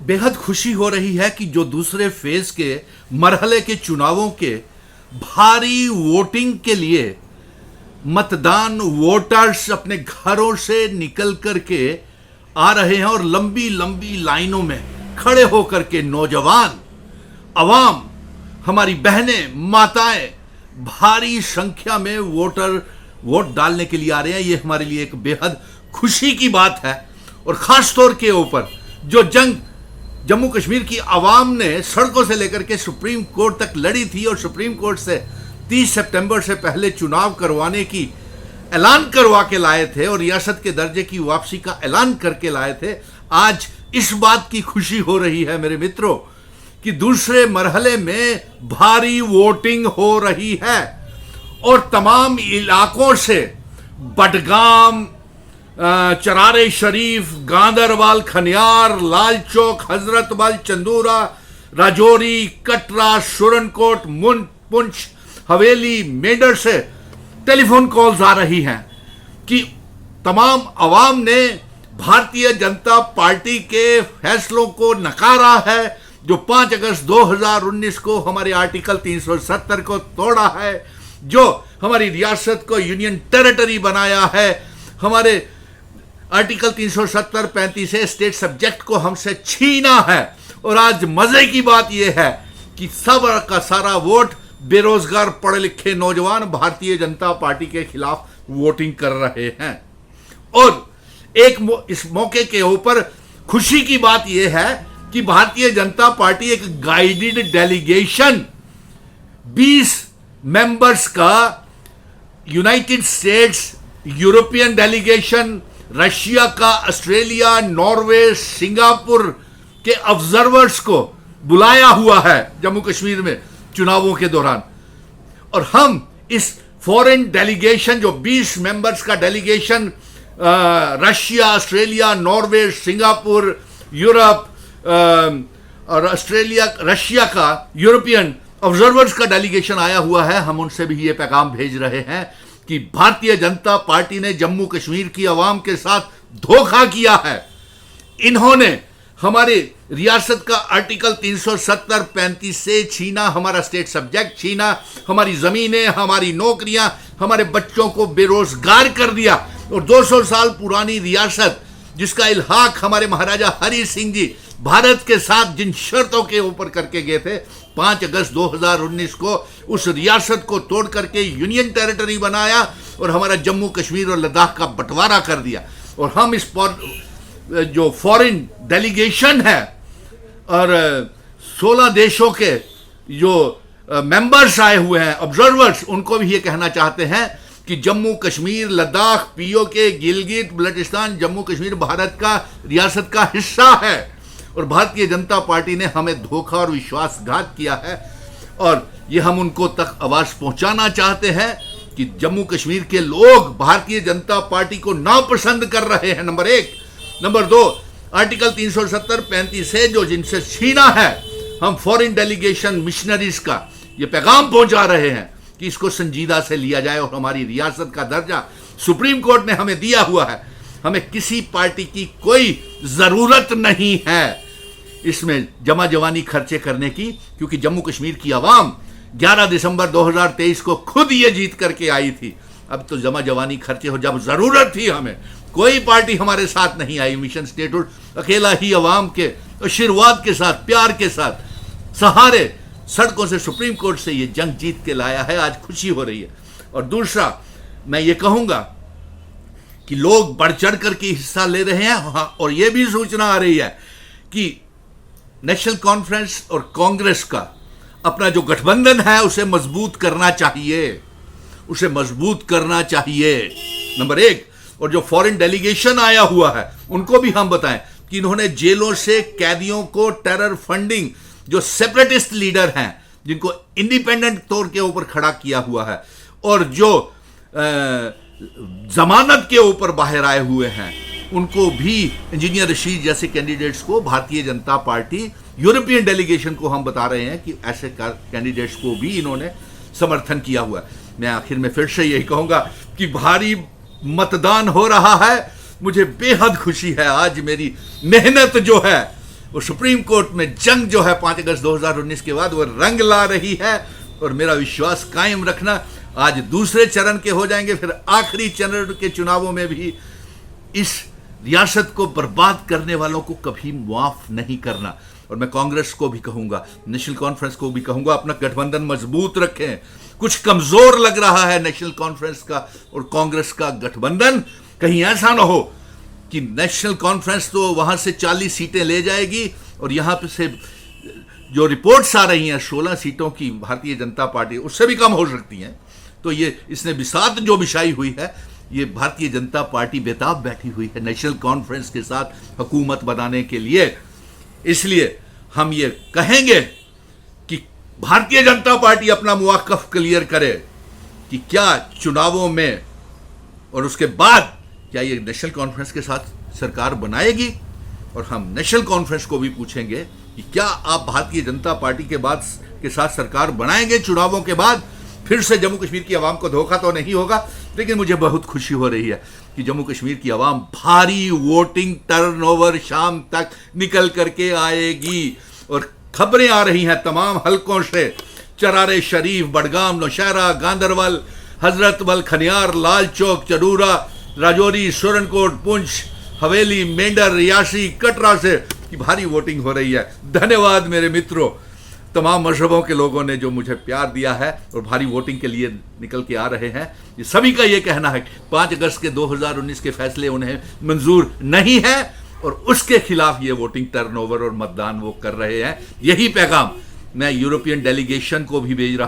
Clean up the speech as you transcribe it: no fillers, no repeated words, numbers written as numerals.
बेहद खुशी हो रही है कि जो दूसरे फेज के मरहले के चुनावों के भारी वोटिंग के लिए मतदान वोटर्स अपने घरों से निकल करके आ रहे हैं और लंबी लंबी लाइनों में खड़े होकर के नौजवान अवाम, हमारी बहनें, माताएं भारी संख्या में वोट डालने के लिए आ रहे हैं। ये हमारे लिए एक बेहद खुशी की बात है। और खास तौर के ऊपर जो जंग जम्मू कश्मीर की आवाम ने सड़कों से लेकर के सुप्रीम कोर्ट तक लड़ी थी और सुप्रीम कोर्ट से 30 सितंबर से पहले चुनाव करवाने की ऐलान करवा के लाए थे और रियासत के दर्जे की वापसी का ऐलान करके लाए थे, आज इस बात की खुशी हो रही है मेरे मित्रों कि दूसरे मरहले में भारी वोटिंग हो रही है और तमाम इलाकों से बडगाम, चरारे शरीफ, गांदरबल, खनियार, लाल चौक, हजरतबल, चंदूरा, राजौरी, कटरा, सुरनकोट, पुंछ, हवेली, मेडर से टेलीफोन कॉल्स आ रही हैं कि तमाम अवाम ने भारतीय जनता पार्टी के फैसलों को नकारा है जो 5 अगस्त 2019 को हमारे आर्टिकल 370 को तोड़ा है, जो हमारी रियासत को यूनियन टेरिटरी बनाया है, हमारे आर्टिकल 370-35 से स्टेट सब्जेक्ट को हमसे छीना है। और आज मजे की बात यह है कि सब का सारा वोट बेरोजगार पढ़े लिखे नौजवान भारतीय जनता पार्टी के खिलाफ वोटिंग कर रहे हैं। और इस मौके के ऊपर खुशी की बात यह है कि भारतीय जनता पार्टी एक गाइडेड डेलीगेशन 20 मेंबर्स का United states, European delegation, Russia का, ऑस्ट्रेलिया, नॉर्वे, सिंगापुर के ऑब्जर्वर्स को बुलाया हुआ है जम्मू कश्मीर में चुनावों के दौरान। और हम इस फॉरेन डेलीगेशन जो 20 मेंबर्स का delegation Russia, Australia, Norway, Singapore, Europe और ऑस्ट्रेलिया, रशिया का यूरोपियन ऑब्जर्वर्स का डेलीगेशन आया हुआ है, हम उनसे भी ये पैगाम भेज रहे हैं कि भारतीय जनता पार्टी ने जम्मू कश्मीर की आवाम के साथ धोखा किया है। इन्होंने हमारे रियासत का आर्टिकल 370-35 से छीना, हमारा स्टेट सब्जेक्ट छीना, हमारी जमीनें, हमारी नौकरियां, हमारे बच्चों को बेरोजगार कर दिया। और 200 साल पुरानी रियासत जिसका इल्हाक हमारे महाराजा हरि सिंह जी भारत के साथ जिन शर्तों के ऊपर करके गए थे, 5 अगस्त 2019 को उस रियासत को तोड़ करके यूनियन टेरिटरी बनाया और हमारा जम्मू कश्मीर और लद्दाख का बंटवारा कर दिया। और हम इस जो फॉरेन डेलीगेशन है और 16 देशों के जो मेंबर्स आए हुए हैं, ऑब्जर्वर्स, उनको भी ये कहना चाहते हैं कि जम्मू कश्मीर, लद्दाख, पीओके, गिलगित बल्टिस्तान, जम्मू कश्मीर भारत का, रियासत का हिस्सा है और भारतीय जनता पार्टी ने हमें धोखा और विश्वासघात किया है। और ये हम उनको तक आवाज पहुंचाना चाहते हैं कि जम्मू कश्मीर के लोग भारतीय जनता पार्टी को नापसंद कर रहे हैं, नंबर 1। नंबर 2, आर्टिकल 370-35 से जो जिनसे छीना है, हम फॉरेन डेलीगेशन मिशनरीज का ये पैगाम पहुंचा रहे हैं कि इसको संजीदा से लिया जाए और हमारी रियासत का दर्जा सुप्रीम कोर्ट ने हमें दिया हुआ है। हमें किसी पार्टी की कोई जरूरत नहीं है इसमें जमा जवानी खर्चे करने की, क्योंकि जम्मू कश्मीर की आवाम 11 दिसंबर 2023 को खुद ये जीत करके आई थी। अब तो जमा जवानी खर्चे हो, जब जरूरत थी हमें कोई पार्टी हमारे साथ नहीं आई। मिशन स्टेटहुड अकेला ही आवाम के आशीर्वाद के साथ, प्यार के साथ, सहारे सड़कों से सुप्रीम कोर्ट से ये जंग जीत के लाया है। आज खुशी हो रही है। और दूसरा, मैं ये कहूंगा कि लोग बढ़ चढ़ करके हिस्सा ले रहे हैं। हाँ, और ये भी सूचना आ रही है कि नेशनल कॉन्फ्रेंस और कांग्रेस का अपना जो गठबंधन है उसे मजबूत करना चाहिए, उसे मजबूत करना चाहिए, नंबर 1। और जो फॉरेन डेलीगेशन आया हुआ है उनको भी हम बताएं कि इन्होंने जेलों से कैदियों को टेरर फंडिंग, जो सेपरेटिस्ट लीडर हैं जिनको इंडिपेंडेंट तौर के ऊपर खड़ा किया हुआ है और जो जमानत के ऊपर बाहर आए हुए हैं, उनको भी, इंजीनियर रशीद जैसे कैंडिडेट्स को Bharatiya Janata party, European delegation को हम बता रहे हैं कि ऐसे कैंडिडेट्स को भी इन्होंने समर्थन किया हुआ है। मैं आखिर में फिर से यही कहूंगा कि भारी मतदान हो रहा है, मुझे बेहद खुशी है। आज मेरी मेहनत जो है वो सुप्रीम कोर्ट में जंग जो है 5 अगस्त 2019 के बाद वो रंग ला रही है। और मेरा विश्वास कायम रखना, आज दूसरे चरण के हो जाएंगे, फिर आखिरी चरण के चुनावों में भी इस रियासत को बर्बाद करने वालों को कभी माफ नहीं करना। और मैं कांग्रेस को भी कहूंगा, नेशनल कॉन्फ्रेंस को भी कहूंगा, अपना गठबंधन मजबूत रखें। कुछ कमजोर लग रहा है नेशनल कॉन्फ्रेंस का और कांग्रेस का गठबंधन। कहीं ऐसा ना हो कि नेशनल कॉन्फ्रेंस तो वहां से 40 सीटें ले जाएगी और यहां पे से जो रिपोर्ट्स आ रही हैं 16 सीटों की भारतीय जनता पार्टी, उससे भी कम हो सकती हैं। तो ये इसने बिसात जो बिछाई हुई है, ये भारतीय जनता पार्टी बेताब बैठी हुई है नेशनल कॉन्फ्रेंस के साथ हुकूमत बनाने के लिए। इसलिए हम ये कहेंगे कि भारतीय जनता पार्टी अपना मुवाक्कफ क्लियर करे कि क्या चुनावों में और उसके बाद क्या ये नेशनल कॉन्फ्रेंस के साथ सरकार बनाएगी। और हम नेशनल कॉन्फ्रेंस को भी पूछेंगे कि क्या आप भारतीय जनता पार्टी के साथ सरकार बनाएंगे चुनावों के बाद। फिर से जम्मू कश्मीर की आवाम को धोखा तो नहीं होगा, लेकिन मुझे बहुत खुशी हो रही है कि जम्मू कश्मीर की आवाम भारी वोटिंग टर्नओवर शाम तक निकल करके आएगी। और खबरें आ रही हैं तमाम हलकों से, चरारे शरीफ, बडगाम, नौशहरा, गांदरबल, हजरतबल, खनियार, लाल चौक, चडूरा, राजौरी, सुरनकोट, पुंछ, हवेली, मेंढर, रियासी, कटरा से कि भारी वोटिंग हो रही है। धन्यवाद मेरे मित्रों, तमाम मजहबों के लोगों ने जो मुझे प्यार दिया है और भारी वोटिंग के लिए निकल के आ रहे हैं। ये सभी का ये कहना है कि 5 अगस्त के 2019 के फैसले उन्हें मंजूर नहीं है और उसके खिलाफ ये वोटिंग टर्नओवर और मतदान वो कर रहे हैं। यही पैगाम मैं यूरोपियन डेलीगेशन को भी भेज रहा हूं।